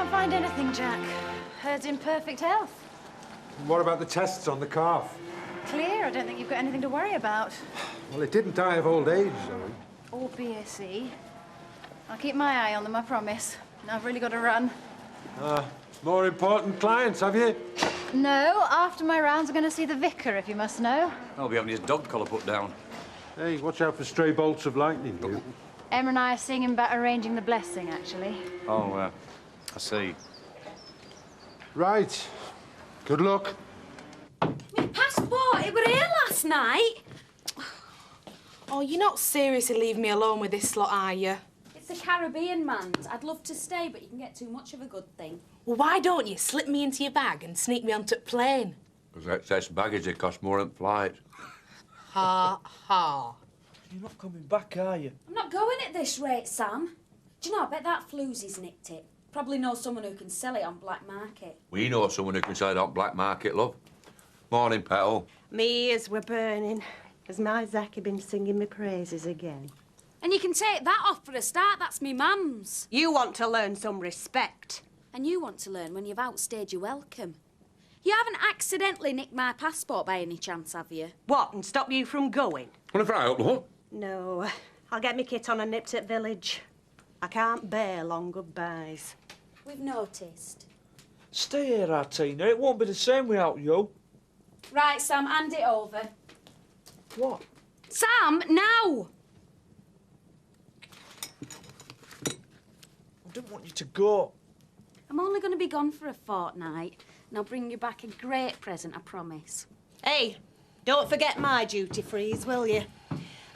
Can't find anything, Jack. Herd's in perfect health. What about the tests on the calf? Clear. I don't think you've got anything to worry about. Well, it didn't die of old age, Zoe. Or BSE. I'll keep my eye on them, I promise. I've really got to run. More important clients, have you? No, after my rounds, I'm going to see the vicar, if you must know. I'll be having his dog collar put down. Hey, watch out for stray bolts of lightning, you. Emma and I are seeing him about arranging the blessing, actually. Oh, I see. Right. Good luck. My passport, it were here last night. Oh, you're not seriously leaving me alone with this lot, are you? It's the Caribbean, man's. I'd love to stay, but you can get too much of a good thing. Well, why don't you slip me into your bag and sneak me onto the plane? Because excess baggage, it costs more than flight. Ha, ha. You're not coming back, are you? I'm not going at this rate, Sam. Do you know, I bet that floozy's nicked it. Probably knows someone who can sell it on black market. We know someone who can sell it on black market, love. Morning, Petal. Me ears were burning. Has my Zachy been singing me praises again? And you can take that off for a start. That's me mum's. You want to learn some respect. And you want to learn when you've outstayed your welcome. You haven't accidentally nicked my passport by any chance, have you? What, and stop you from going? Want to fry up, love? No, I'll get me kit on and nipped at village. I can't bear long goodbyes. We've noticed. Stay here, Artina. It won't be the same without you. Right, Sam, hand it over. What? Sam, now! I didn't want you to go. I'm only going to be gone for a fortnight, and I'll bring you back a great present, I promise. Hey, don't forget my duty freeze, will you?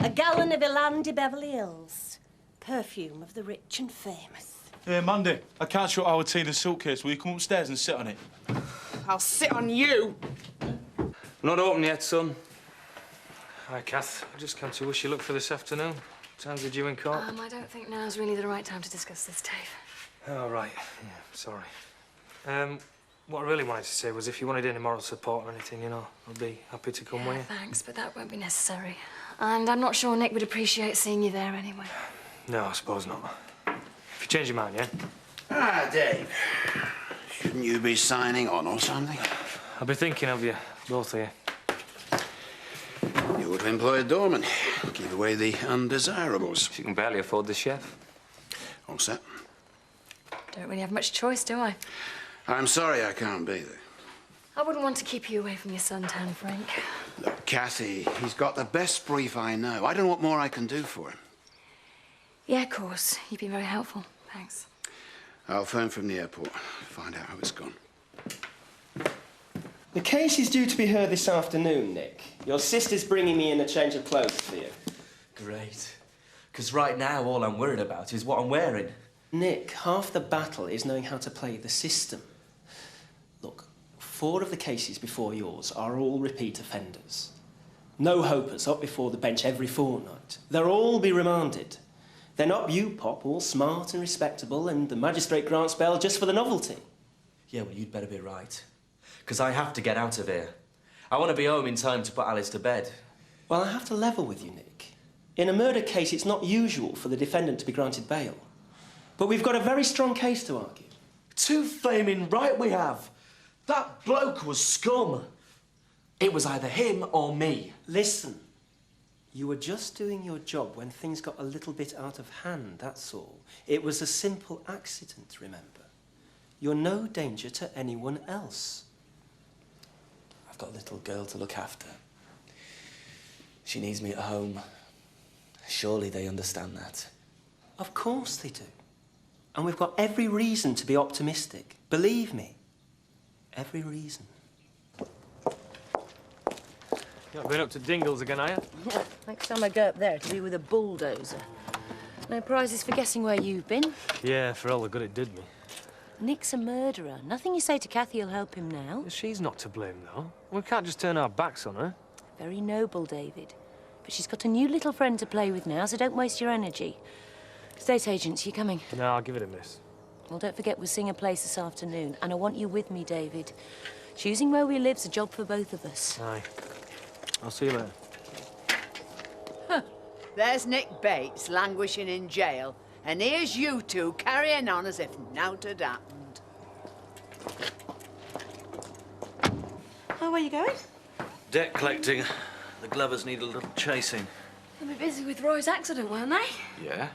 A gallon of Ilandi Beverly Hills. Perfume of the rich and famous. Hey, Mandy, I can't show our Tina's suitcase. Will you come upstairs and sit on it? I'll sit on you. Not open yet, son. Hi, Kath. I just came to wish you luck for this afternoon. What time's the due in court? I don't think now's really the right time to discuss this, Dave. Oh, right. Yeah, sorry. What I really wanted to say was if you wanted any moral support or anything, you know, I'd be happy to come with you. Thanks, but that won't be necessary. And I'm not sure Nick would appreciate seeing you there anyway. No, I suppose not. If you change your mind, yeah? Ah, Dave. Shouldn't you be signing on or something? I'll be thinking of you, both of you. You ought to employ a doorman. Keep away the undesirables. You can barely afford the chef. All set? Don't really have much choice, do I? I'm sorry I can't be there. I wouldn't want to keep you away from your suntan, Frank. Look, Kathy, he's got the best brief I know. I don't know what more I can do for him. Yeah, of course. You've been very helpful. Thanks. I'll phone from the airport, find out how it's gone. The case is due to be heard this afternoon, Nick. Your sister's bringing me in a change of clothes for you. Great. Because right now, all I'm worried about is what I'm wearing. Nick, half the battle is knowing how to play the system. Look, 4 of the cases before yours are all repeat offenders. No hopers up before the bench every fortnight. They'll all be remanded. They're not you-pop, all smart and respectable, and the magistrate grants bail just for the novelty. Yeah, well, you'd better be right. Because I have to get out of here. I want to be home in time to put Alice to bed. Well, I have to level with you, Nick. In a murder case, it's not usual for the defendant to be granted bail. But we've got a very strong case to argue. Too flaming right we have. That bloke was scum. It was either him or me. Listen, you were just doing your job when things got a little bit out of hand, that's all. It was a simple accident, remember. You're no danger to anyone else. I've got a little girl to look after. She needs me at home. Surely they understand that. Of course they do. And we've got every reason to be optimistic. Believe me. Every reason. You've not been up to Dingle's again, are you? Next time I go up there, to be with a bulldozer. No prizes for guessing where you've been. Yeah, for all the good it did me. Nick's a murderer. Nothing you say to Kathy will help him now. She's not to blame, though. We can't just turn our backs on her. Very noble, David. But she's got a new little friend to play with now, so don't waste your energy. Estate agents, you coming? No, I'll give it a miss. Well, don't forget we're seeing a place this afternoon, and I want you with me, David. Choosing where we live's a job for both of us. Aye. I'll see you later. Huh. There's Nick Bates languishing in jail, and here's you two carrying on as if naught had happened. Oh, where you going? Debt collecting. The Glovers need a little chasing. They'll be busy with Roy's accident, won't they? Yeah.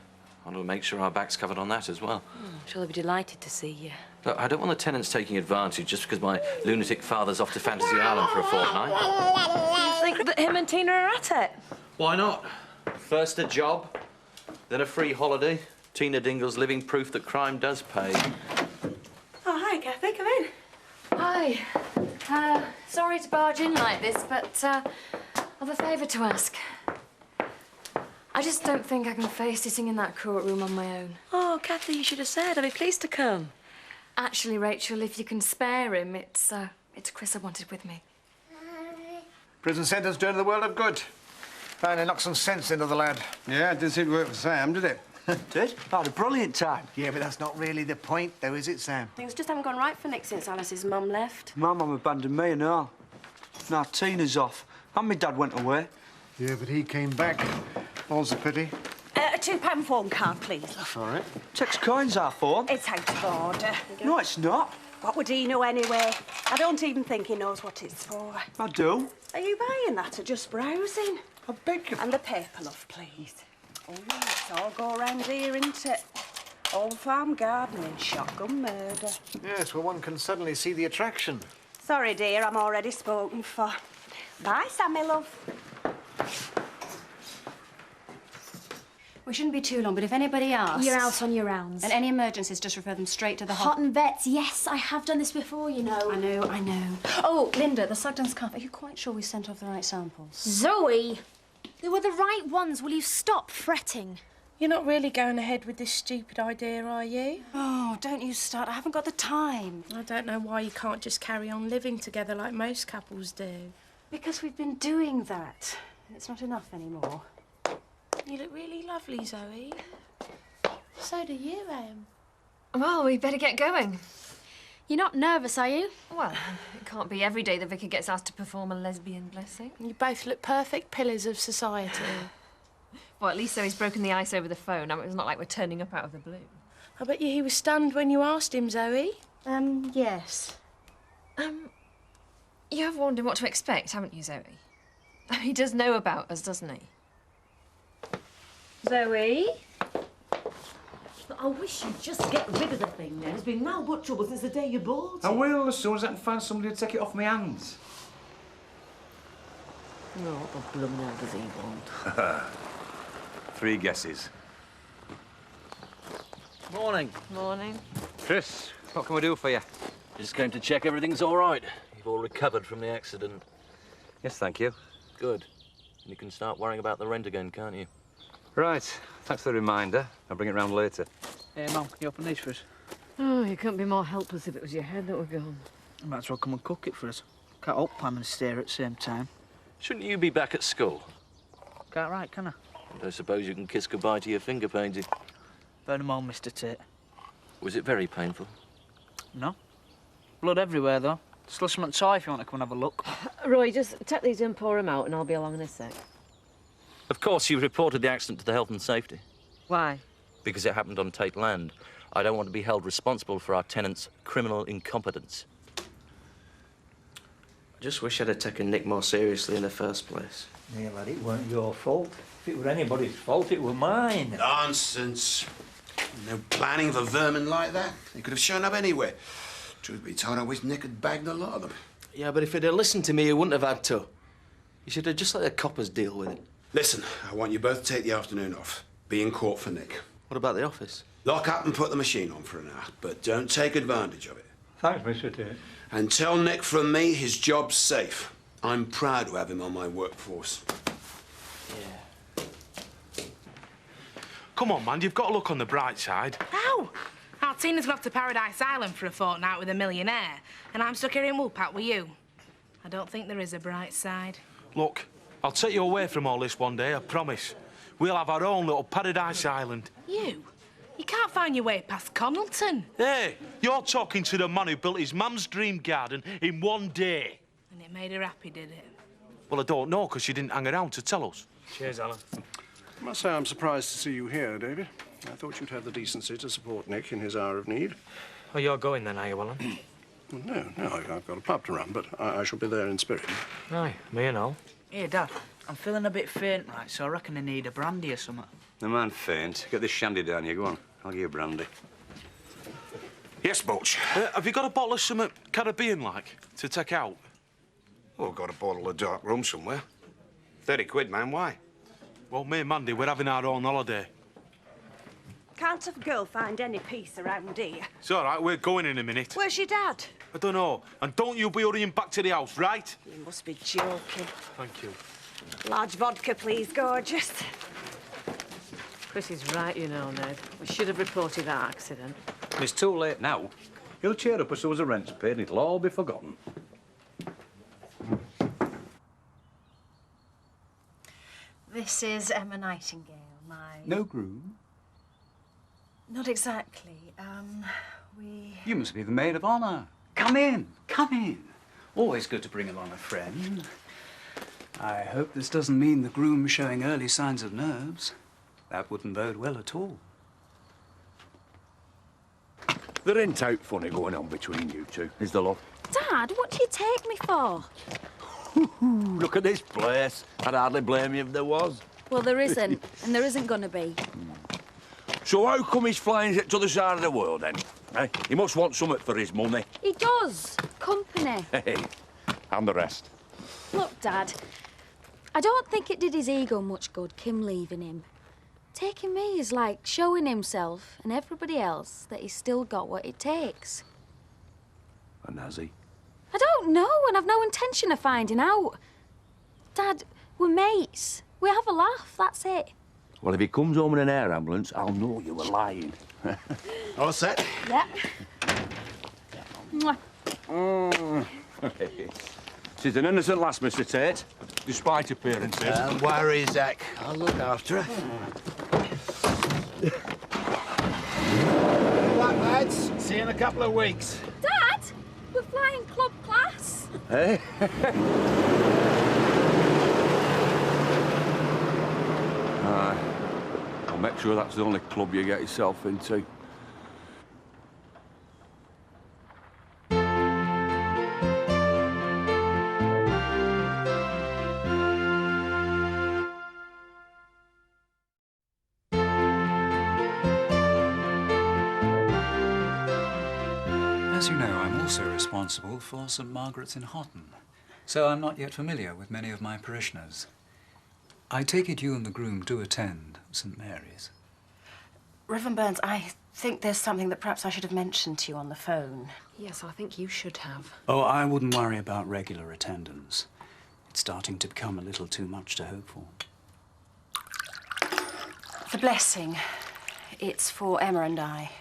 I want to make sure our back's covered on that as well. I'm sure they'll be delighted to see you. Look, I don't want the tenants taking advantage just because my lunatic father's off to Fantasy Island for a fortnight. You think that him and Tina are at it? Why not? First a job, then a free holiday. Tina Dingle's living proof that crime does pay. Oh, hi, Kathy. Come in. Hi. Sorry to barge in like this, but I've a favour to ask. I just don't think I can face sitting in that courtroom on my own. Oh, Kathy, you should have said. I'd be pleased to come. Actually, Rachel, if you can spare him, it's Chris I wanted with me. Prison sentence doing the world of good. Finally knocked some sense into the lad. Yeah, it didn't seem to work for Sam, did it? Did? I had a brilliant time. Yeah, but that's not really the point, though, is it, Sam? Things just haven't gone right for Nick since Alice's mum left. My mum abandoned me and all. Now Tina's off. And my dad went away. Yeah, but he came back. All's a pity. A £2 phone card, please. That's all right. Takes coins, our phone. It's out of order. No, it's not. What would he know anyway? I don't even think he knows what it's for. I do. Are you buying that or just browsing? I beg you. And the paper, love, please. Oh, it's all go round here, isn't it? Old farm gardening, shotgun murder. Yes, well, one can suddenly see the attraction. Sorry, dear, I'm already spoken for. Bye, Sammy, love. We shouldn't be too long, but if anybody asks... You're out on your rounds. And any emergencies, just refer them straight to the Hot and vets, yes, I have done this before, you know. I know. Oh, Linda, the Sugden's calf. Are you quite sure we sent off the right samples? Zoe! They were the right ones. Will you stop fretting? You're not really going ahead with this stupid idea, are you? Oh, don't you start. I haven't got the time. I don't know why you can't just carry on living together like most couples do. Because we've been doing that. It's not enough anymore. You look really lovely, Zoe. So do you, Em. Well, we better get going. You're not nervous, are you? Well, it can't be every day the vicar gets asked to perform a lesbian blessing. You both look perfect pillars of society. Well, at least Zoe's broken the ice over the phone. I mean, it's not like we're turning up out of the blue. I bet you he was stunned when you asked him, Zoe. Yes. You have warned him what to expect, haven't you, Zoe? He does know about us, doesn't he? Zoe? I wish you'd just get rid of the thing then. There's been no but trouble since the day you bought it. I will, as soon as I can find somebody to take it off my hands. No, what the blooming hell does he want? 3 guesses. Morning. Morning. Chris, what can we do for you? Just came to check everything's all right. You've all recovered from the accident. Yes, thank you. Good. You can start worrying about the rent again, can't you? Right. Thanks for the reminder. I'll bring it round later. Hey, Mum, can you open these for us? Oh, you couldn't be more helpless if it was your head that were gone. You might as well come and cook it for us. Can't all pan and stare at the same time. Shouldn't you be back at school? Can't write, can I? I don't suppose you can kiss goodbye to your finger painting. Burn 'em all, Mr. Tate. Was it very painful? No. Blood everywhere, though. Slush 'em at toy if you want to come and have a look. Roy, just take these and pour 'em out and I'll be along in a sec. Of course, you reported the accident to the Health and Safety. Why? Because it happened on Tate land. I don't want to be held responsible for our tenants' criminal incompetence. I just wish I'd have taken Nick more seriously in the first place. Yeah, lad, it weren't your fault. If it were anybody's fault, it were mine. Nonsense. No planning for vermin like that. They could have shown up anywhere. Truth be told, I wish Nick had bagged a lot of them. Yeah, but if he'd have listened to me, he wouldn't have had to. He should have just let the coppers deal with it. Listen, I want you both to take the afternoon off. Be in court for Nick. What about the office? Lock up and put the machine on for an hour, but don't take advantage of it. Thanks, Mr. Tate. And tell Nick from me his job's safe. I'm proud to have him on my workforce. Come on, man, you've got to look on the bright side. Ow! Tina's gone off to Paradise Island for a fortnight with a millionaire, and I'm stuck here in Woolpack with you. I don't think there is a bright side. Look, I'll take you away from all this one day, I promise. We'll have our own little Paradise Island. You? You can't find your way past Connelton. Hey, you're talking to the man who built his mum's dream garden in one day. And it made her happy, did it? Well, I don't know, because she didn't hang around to tell us. Cheers, Alan. I must say I'm surprised to see you here, David. I thought you'd have the decency to support Nick in his hour of need. Oh, you're going then, are you, Alan? Well, no, I've got a pub to run, but I shall be there in spirit. Aye, me and all. Here, Dad, I'm feeling a bit faint, right, so I reckon I need a brandy or something. No man faint. Get this shandy down here. Go on. I'll give you a brandy. Yes, Butch. Have you got a bottle of something Caribbean-like to take out? Oh, I've got a bottle of dark rum somewhere. 30 quid, man. Why? Well, me and Mandy, we're having our own holiday. Can't a girl find any peace around here? It's all right, we're going in a minute. Where's your dad? I don't know. And don't you be hurrying back to the house, right? You must be joking. Thank you. Large vodka, please, gorgeous. Chris is right, you know, Ned. We should have reported that accident. It's too late now. He'll cheer up as soon as the rent's paid and it'll all be forgotten. This is Emma Nightingale, my... No groom? Not exactly. We... You must be the maid of honour. Come in, come in. Always good to bring along a friend. I hope this doesn't mean the groom's showing early signs of nerves. That wouldn't bode well at all. There ain't out funny going on between you two, is there, love? Dad, what do you take me for? Look at this place. I'd hardly blame you if there was. Well, there isn't, and there isn't gonna be. So how come he's flying to the other side of the world, then? Eh? He must want something for his money. He does. Company. Hey, and the rest. Look, Dad, I don't think it did his ego much good, Kim leaving him. Taking me is like showing himself and everybody else that he's still got what it takes. And has he? I don't know, and I've no intention of finding out. Dad, we're mates. We have a laugh, that's it. Well, if he comes home in an air ambulance, I'll know you were lying. All set? Yeah. Mwah. She's an innocent lass, Mr. Tate, despite appearances. Don't worry, Zach. I'll look after her. Good luck, lads. See you in a couple of weeks. Dad, we're flying club class. Eh? I'll make sure that's the only club you get yourself into. As you know, I'm also responsible for St Margaret's in Houghton, so I'm not yet familiar with many of my parishioners. I take it you and the groom do attend St Mary's. Reverend Burns, I think there's something that perhaps I should have mentioned to you on the phone. Yes, I think you should have. Oh, I wouldn't worry about regular attendance. It's starting to become a little too much to hope for. The blessing, it's for Emma and I.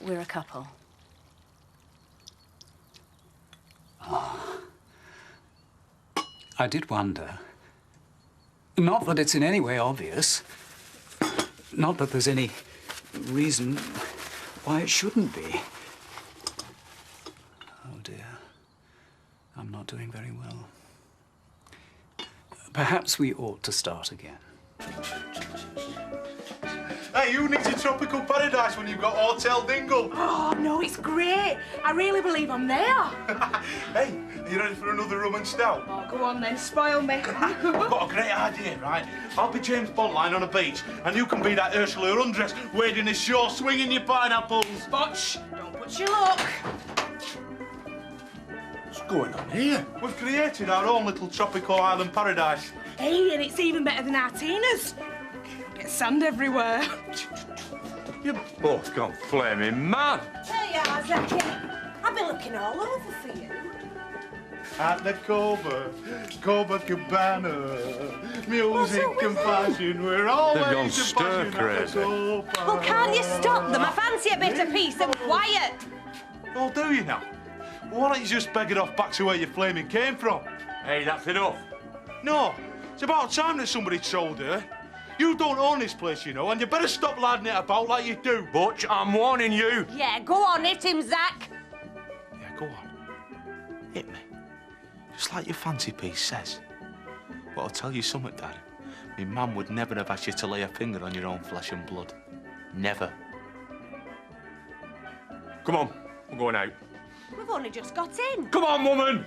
We're a couple. I did wonder. Not that it's in any way obvious. Not that there's any reason why it shouldn't be. Oh, dear. I'm not doing very well. Perhaps we ought to start again. Hey, who needs a tropical paradise when you've got Hotel Dingle? Oh, no, it's great. I really believe I'm there. Hey, are you ready for another rum and stout? Oh, go on then, spoil me. I've got a great idea, right? I'll be James Bond lying on a beach, and you can be that Ursula undress wading ashore, swinging your pineapples. Butch, don't put your luck. What's going on here? We've created our own little tropical island paradise. Hey, and it's even better than our Tina's. Get sand everywhere. You've both gone flaming mad. There you are, Zachy. I've been looking all over for you. At the Copacabana, music and fashion, we're always They've gone a stir passion at the crazy. Well, can't you stop them? I fancy a bit of peace and quiet. Oh, do you now? Well, why don't you just beg it off back to where your flaming came from? Hey, that's enough. No, it's about time that somebody told her. You don't own this place, you know, and you better stop ladding it about like you do. Butch, I'm warning you. Yeah, go on, hit him, Zach. Yeah, go on. Hit me. Just like your fancy piece says. But I'll tell you something, Dad. My mum would never have asked you to lay a finger on your own flesh and blood. Never. Come on, we're going out. We've only just got in. Come on, woman!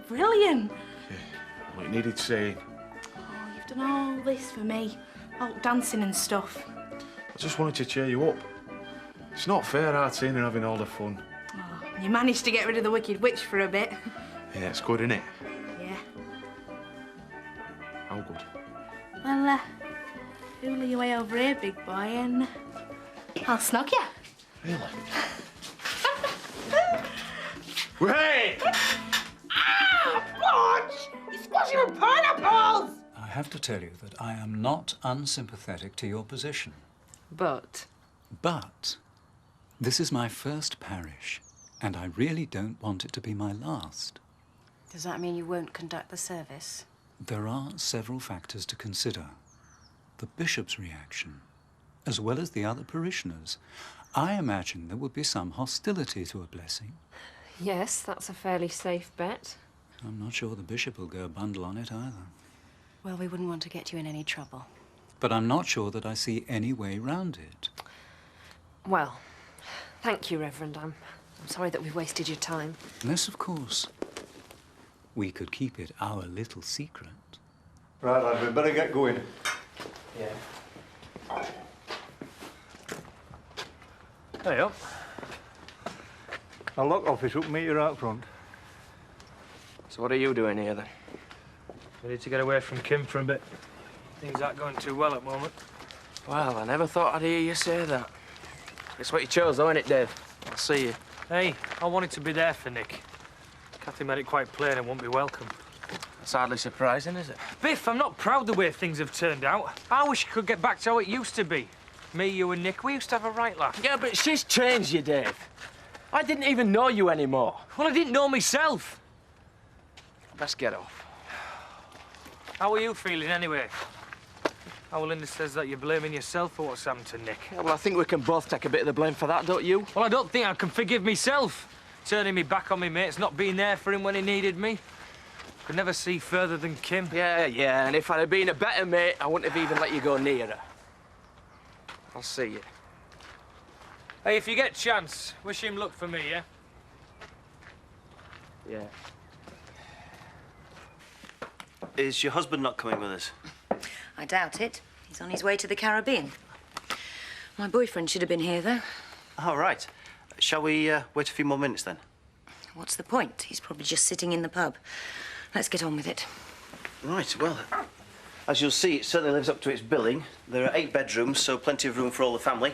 Brilliant. Well, it needed saying. You've done all this for me. All dancing and stuff. I just wanted to cheer you up. It's not fair, Artine, and having all the fun. You managed to get rid of the Wicked Witch for a bit. Yeah, it's good, innit? Yeah. How good? Well, fool your way over here, big boy, and I'll snog you. Really? Hey! Watch! You're squashing on pineapples! I have to tell you that I am not unsympathetic to your position. But? But this is my first parish, and I really don't want it to be my last. Does that mean you won't conduct the service? There are several factors to consider. The bishop's reaction, as well as the other parishioners. I imagine there would be some hostility to a blessing. Yes, that's a fairly safe bet. I'm not sure the bishop will go bundle on it either. Well, we wouldn't want to get you in any trouble. But I'm not sure that I see any way round it. Well, thank you, Reverend. I'm sorry that we've wasted your time. Yes, of course. We could keep it our little secret. Right, lads, we'd better get going. Yeah. Hey up. I'll lock office up, meet you out front. So what are you doing here, then? Ready to get away from Kim for a bit? Things aren't going too well at the moment. Well, I never thought I'd hear you say that. It's what you chose, though, innit, Dave? I'll see you. Hey, I wanted to be there for Nick. Kathy made it quite plain I won't be welcome. That's hardly surprising, is it? Biff, I'm not proud the way things have turned out. I wish it could get back to how it used to be. Me, you and Nick, we used to have a right laugh. Yeah, but she's changed you, Dave. I didn't even know you anymore. Well, I didn't know myself. Let's get off. How are you feeling, anyway? How Linda says that you're blaming yourself for what's happened to Nick. Yeah, well, I think we can both take a bit of the blame for that, don't you? Well, I don't think I can forgive myself. Turning me back on me mates, not being there for him when he needed me. Could never see further than Kim. Yeah, and if I'd have been a better mate, I wouldn't have even let you go near her. I'll see you. Hey, if you get a chance, wish him luck for me, yeah? Yeah. Is your husband not coming with us? I doubt it. He's on his way to the Caribbean. My boyfriend should have been here, though. All right. Shall we wait a few more minutes, then? What's the point? He's probably just sitting in the pub. Let's get on with it. Right, well, as you'll see, it certainly lives up to its billing. There are 8 bedrooms, so plenty of room for all the family.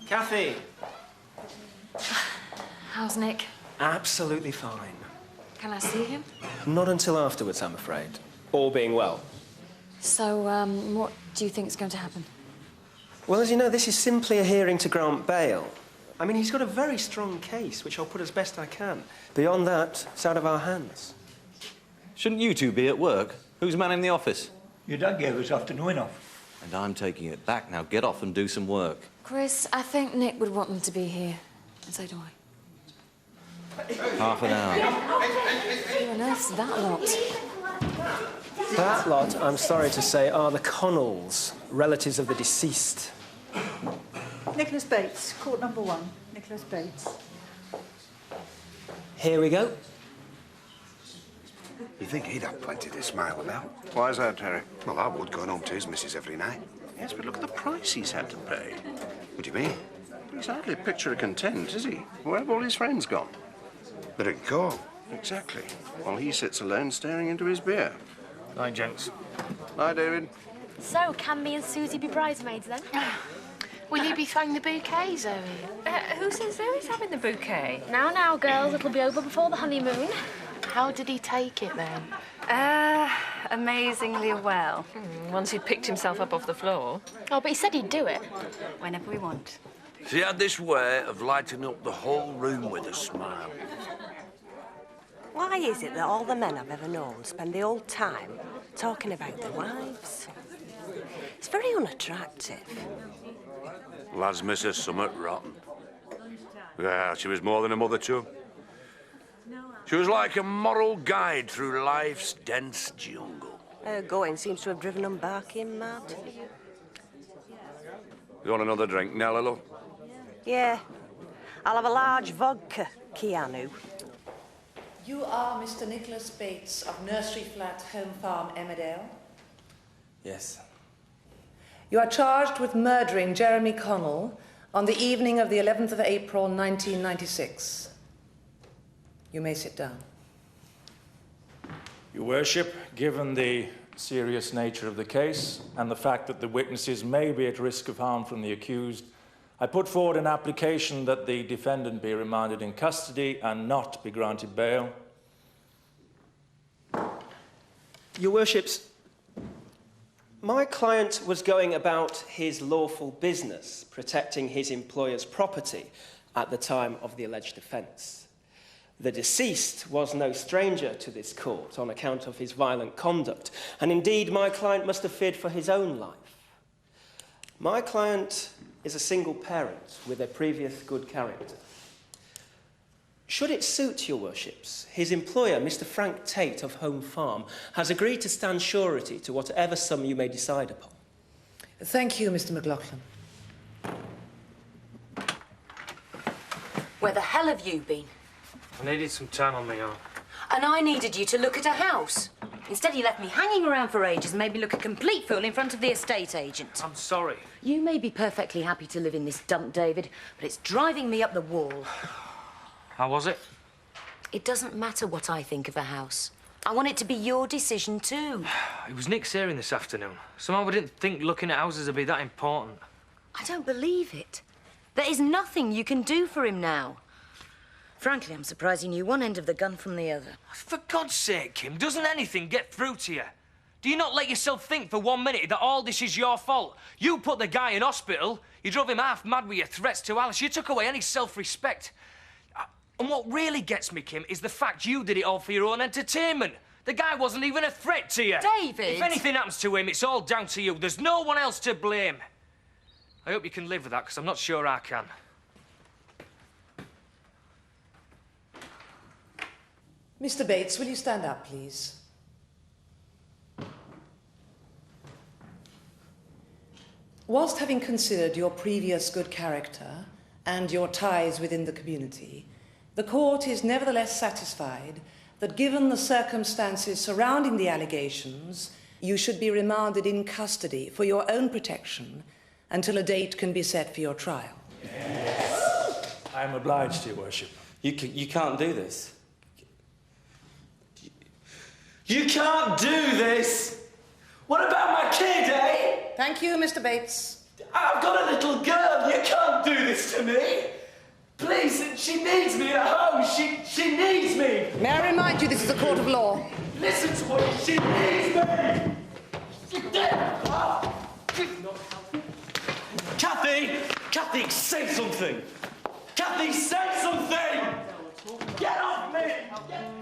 Kathy! How's Nick? Absolutely fine. Can I see him? Not until afterwards, I'm afraid. All being well. So, what do you think is going to happen? Well, as you know, this is simply a hearing to grant bail. I mean, he's got a very strong case, which I'll put as best I can. Beyond that, it's out of our hands. Shouldn't you two be at work? Who's manning the office? Your dad gave us afternoon off. And I'm taking it back. Now get off and do some work. Chris, I think Nick would want them to be here. And so do I. Half an hour. Who on earth's that lot? That lot, I'm sorry to say, are the Connells, relatives of the deceased. Nicholas Bates, court number 1. Nicholas Bates. Here we go. You think he'd have plenty to smile about? Why is that, Terry? Well, I would, going home to his missus every night. Yes, but look at the price he's had to pay. What do you mean? He's hardly a picture of content, is he? Where have all his friends gone? They're in court. Exactly. While he sits alone staring into his beer. Night, gents. Hi, David. So, can me and Susie be bridesmaids then? Will you be throwing the bouquets, Zoe? Who says Zoe's having the bouquet? Now, girls, it'll be over before the honeymoon. How did he take it, then? Amazingly well. Once he'd picked himself up off the floor. Oh, but he said he'd do it. Whenever we want. She had this way of lighting up the whole room with a smile. Why is it that all the men I've ever known spend the whole time talking about their wives? It's very unattractive. Lads miss her summat rotten. Yeah, she was more than a mother to him. She was like a moral guide through life's dense jungle. Her going seems to have driven them barking mad. You want another drink, Nella, love? Yeah. I'll have a large vodka, Keanu. You are Mr. Nicholas Bates of Nursery Flat Home Farm, Emmerdale. Yes. You are charged with murdering Jeremy Connell on the evening of the 11th of April, 1996. You may sit down. Your Worship, given the serious nature of the case and the fact that the witnesses may be at risk of harm from the accused, I put forward an application that the defendant be remanded in custody and not be granted bail. Your Worships, my client was going about his lawful business, protecting his employer's property at the time of the alleged offence. The deceased was no stranger to this court on account of his violent conduct, and indeed my client must have feared for his own life. My client is a single parent with a previous good character. Should it suit your Worships, his employer, Mr. Frank Tate of Home Farm, has agreed to stand surety to whatever sum you may decide upon. Thank you, Mr. McLaughlin. Where the hell have you been? I needed some time on my own. And I needed you to look at a house. Instead, you left me hanging around for ages and made me look a complete fool in front of the estate agent. I'm sorry. You may be perfectly happy to live in this dump, David, but it's driving me up the wall. How was it? It doesn't matter what I think of a house. I want it to be your decision, too. It was Nick's hearing this afternoon. Somehow I didn't think looking at houses would be that important. I don't believe it. There is nothing you can do for him now. Frankly, I'm surprised he knew one end of the gun from the other. For God's sake, Kim, doesn't anything get through to you? Do you not let yourself think for 1 minute that all this is your fault? You put the guy in hospital, you drove him half mad with your threats to Alice, you took away any self-respect. And what really gets me, Kim, is the fact you did it all for your own entertainment. The guy wasn't even a threat to you. David! If anything happens to him, it's all down to you. There's no one else to blame. I hope you can live with that, because I'm not sure I can. Mr. Bates, will you stand up, please? Whilst having considered your previous good character and your ties within the community, the court is nevertheless satisfied that given the circumstances surrounding the allegations, you should be remanded in custody for your own protection until a date can be set for your trial. Yes. I am obliged to your Worship. You can't do this. You can't do this! What about my kid, eh? Thank you, Mr. Bates. I've got a little girl. You can't do this to me. Please, she needs me at home. She needs me. May I remind you this is a court of law? Listen to her. She needs me. Kathy, say something. Kathy, say something. Get off me.